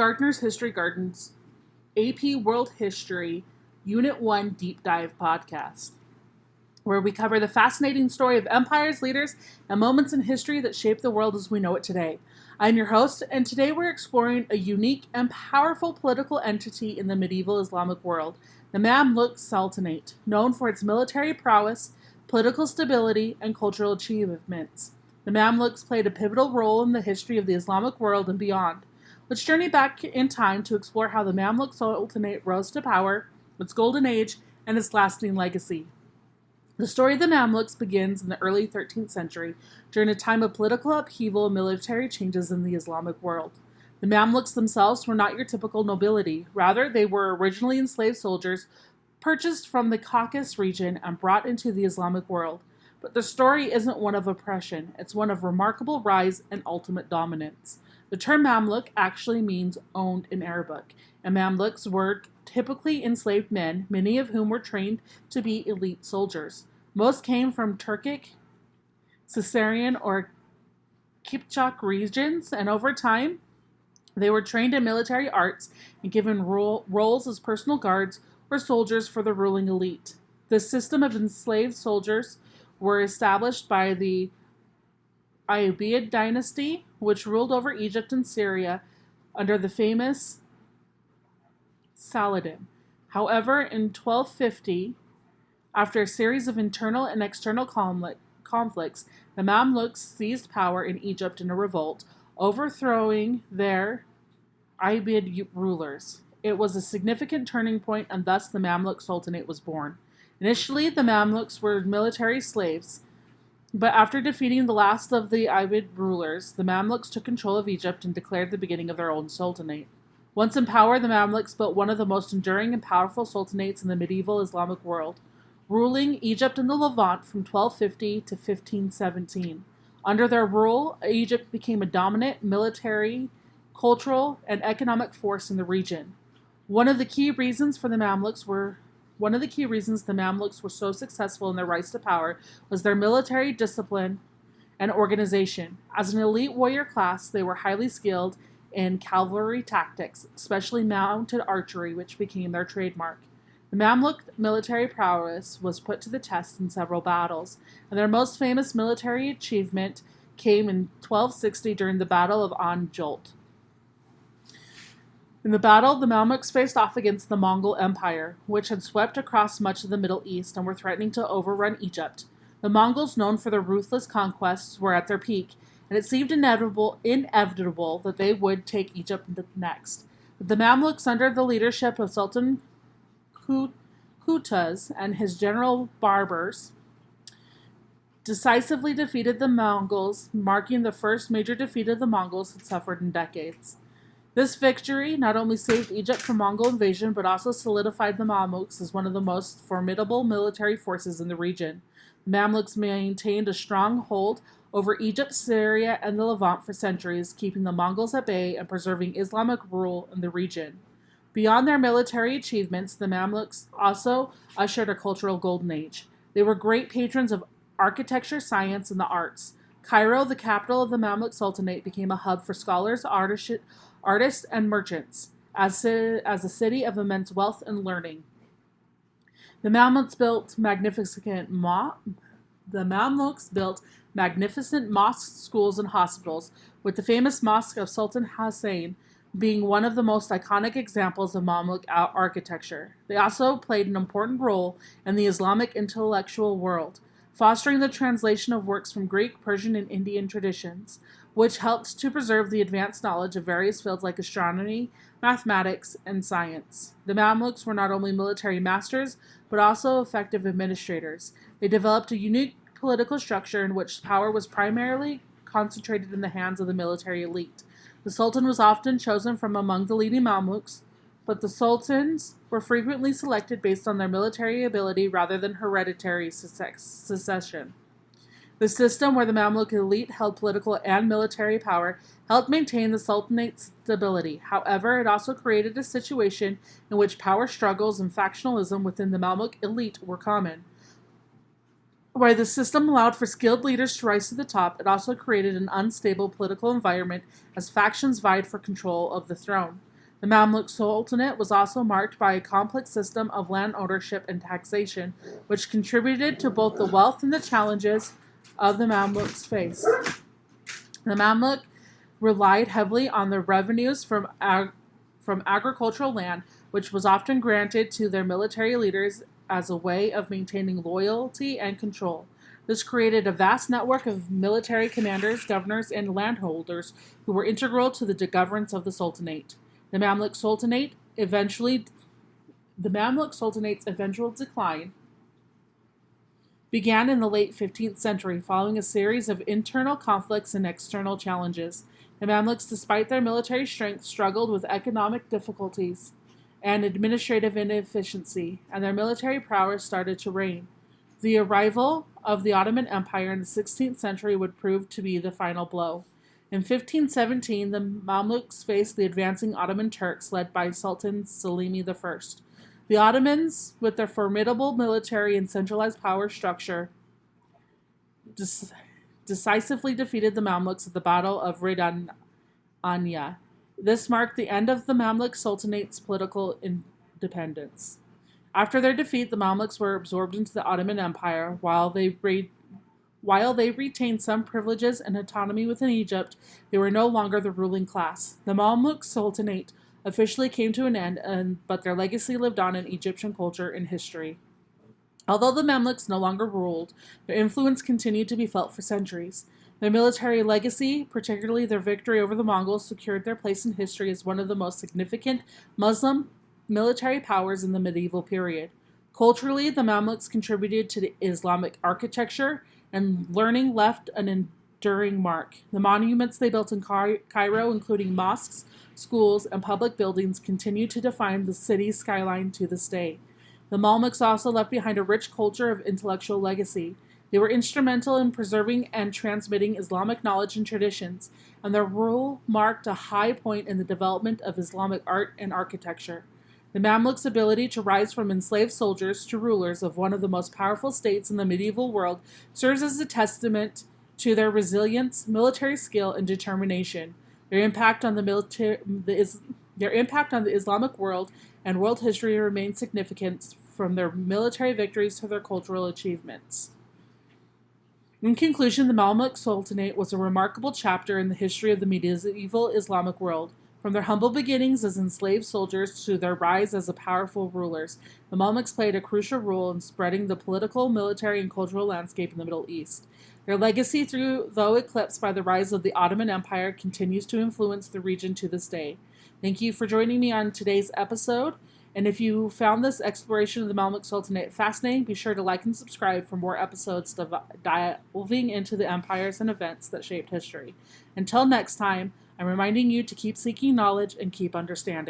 Gardner's History Garden's AP World History Unit 1 Deep Dive podcast, where we cover the fascinating story of empires, leaders, and moments in history that shaped the world as we know it today. I'm your host, and today we're exploring a unique and powerful political entity in the medieval Islamic world, the Mamluk Sultanate, known for its military prowess, political stability, and cultural achievements. The Mamluks played a pivotal role in the history of the Islamic world and beyond. Let's journey back in time to explore how the Mamluk Sultanate rose to power, its golden age, and its lasting legacy. The story of the Mamluks begins in the early 13th century, during a time of political upheaval and military changes in the Islamic world. The Mamluks themselves were not your typical nobility. Rather, they were originally enslaved soldiers purchased from the Caucasus region and brought into the Islamic world. But the story isn't one of oppression, it's one of remarkable rise and ultimate dominance. The term Mamluk actually means owned in Arabic, and Mamluks were typically enslaved men, many of whom were trained to be elite soldiers. Most came from Turkic, Caesarian, or Kipchak regions, and over time, they were trained in military arts and given roles as personal guards or soldiers for the ruling elite. This system of enslaved soldiers were established by the Ayyubid dynasty, which ruled over Egypt and Syria under the famous Saladin. However, in 1250, after a series of internal and external conflicts, the Mamluks seized power in Egypt in a revolt, overthrowing their Ayyubid rulers. It was a significant turning point, and thus the Mamluk Sultanate was born. Initially, the Mamluks were military slaves, but after defeating the last of the Ayyubid rulers, the Mamluks took control of Egypt and declared the beginning of their own sultanate. Once in power, the Mamluks built one of the most enduring and powerful sultanates in the medieval Islamic world, ruling Egypt and the Levant from 1250 to 1517. Under their rule, Egypt became a dominant military, cultural, and economic force in the region. One of the key reasons the Mamluks were so successful in their rise to power was their military discipline and organization. As an elite warrior class, they were highly skilled in cavalry tactics, especially mounted archery, which became their trademark. The Mamluk military prowess was put to the test in several battles, and their most famous military achievement came in 1260 during the Battle of Anjolt. In the battle, the Mamluks faced off against the Mongol Empire, which had swept across much of the Middle East and were threatening to overrun Egypt. The Mongols, known for their ruthless conquests, were at their peak, and it seemed inevitable that they would take Egypt next. The Mamluks, under the leadership of Sultan Qutuz and his general Barbars, decisively defeated the Mongols, marking the first major defeat of the Mongols had suffered in decades. This victory not only saved Egypt from Mongol invasion, but also solidified the Mamluks as one of the most formidable military forces in the region. The Mamluks maintained a strong hold over Egypt, Syria, and the Levant for centuries, keeping the Mongols at bay and preserving Islamic rule in the region. Beyond their military achievements, the Mamluks also ushered a cultural golden age. They were great patrons of architecture, science, and the arts. Cairo, the capital of the Mamluk Sultanate, became a hub for scholars, artists, and merchants, as a city of immense wealth and learning. The Mamluks built magnificent mosques, schools, and hospitals, with the famous Mosque of Sultan Hussein being one of the most iconic examples of Mamluk architecture. They also played an important role in the Islamic intellectual world, fostering the translation of works from Greek, Persian, and Indian traditions, which helped to preserve the advanced knowledge of various fields like astronomy, mathematics, and science. The Mamluks were not only military masters, but also effective administrators. They developed a unique political structure in which power was primarily concentrated in the hands of the military elite. The Sultan was often chosen from among the leading Mamluks, but the sultans were frequently selected based on their military ability rather than hereditary succession. The system where the Mamluk elite held political and military power helped maintain the Sultanate's stability. However, it also created a situation in which power struggles and factionalism within the Mamluk elite were common. While the system allowed for skilled leaders to rise to the top, it also created an unstable political environment as factions vied for control of the throne. The Mamluk Sultanate was also marked by a complex system of land ownership and taxation, which contributed to both the wealth and the challenges of the Mamluks faced. The Mamluk relied heavily on the revenues from agricultural land, which was often granted to their military leaders as a way of maintaining loyalty and control. This created a vast network of military commanders, governors, and landholders who were integral to the governance of the Sultanate. The Mamluk Sultanate's eventual decline began in the late 15th century, following a series of internal conflicts and external challenges. The Mamluks, despite their military strength, struggled with economic difficulties and administrative inefficiency, and their military prowess started to wane. The arrival of the Ottoman Empire in the 16th century would prove to be the final blow. In 1517, the Mamluks faced the advancing Ottoman Turks led by Sultan Selim I. The Ottomans, with their formidable military and centralized power structure, decisively defeated the Mamluks at the Battle of Ridania. This marked the end of the Mamluk Sultanate's political independence. After their defeat, the Mamluks were absorbed into the Ottoman Empire. While they retained some privileges and autonomy within Egypt, they were no longer the ruling class. The Mamluk Sultanate officially came to an end, but their legacy lived on in Egyptian culture and history. Although the Mamluks no longer ruled, their influence continued to be felt for centuries. Their military legacy, particularly their victory over the Mongols, secured their place in history as one of the most significant Muslim military powers in the medieval period. Culturally, the Mamluks contributed to the Islamic architecture, and learning left an enduring mark. The monuments they built in Cairo, including mosques, schools, and public buildings, continue to define the city's skyline to this day. The Mamluks also left behind a rich culture of intellectual legacy. They were instrumental in preserving and transmitting Islamic knowledge and traditions, and their rule marked a high point in the development of Islamic art and architecture. The Mamluks' ability to rise from enslaved soldiers to rulers of one of the most powerful states in the medieval world serves as a testament to their resilience, military skill, and determination. Their impact on the Islamic world and world history remains significant, from their military victories to their cultural achievements. In conclusion, the Mamluk Sultanate was a remarkable chapter in the history of the medieval Islamic world. From their humble beginnings as enslaved soldiers to their rise as powerful rulers, the Mamluks played a crucial role in spreading the political, military, and cultural landscape in the Middle East. Their legacy, though eclipsed by the rise of the Ottoman Empire, continues to influence the region to this day. Thank you for joining me on today's episode. And if you found this exploration of the Mamluk Sultanate fascinating, be sure to like and subscribe for more episodes delving into the empires and events that shaped history. Until next time, I'm reminding you to keep seeking knowledge and keep understanding.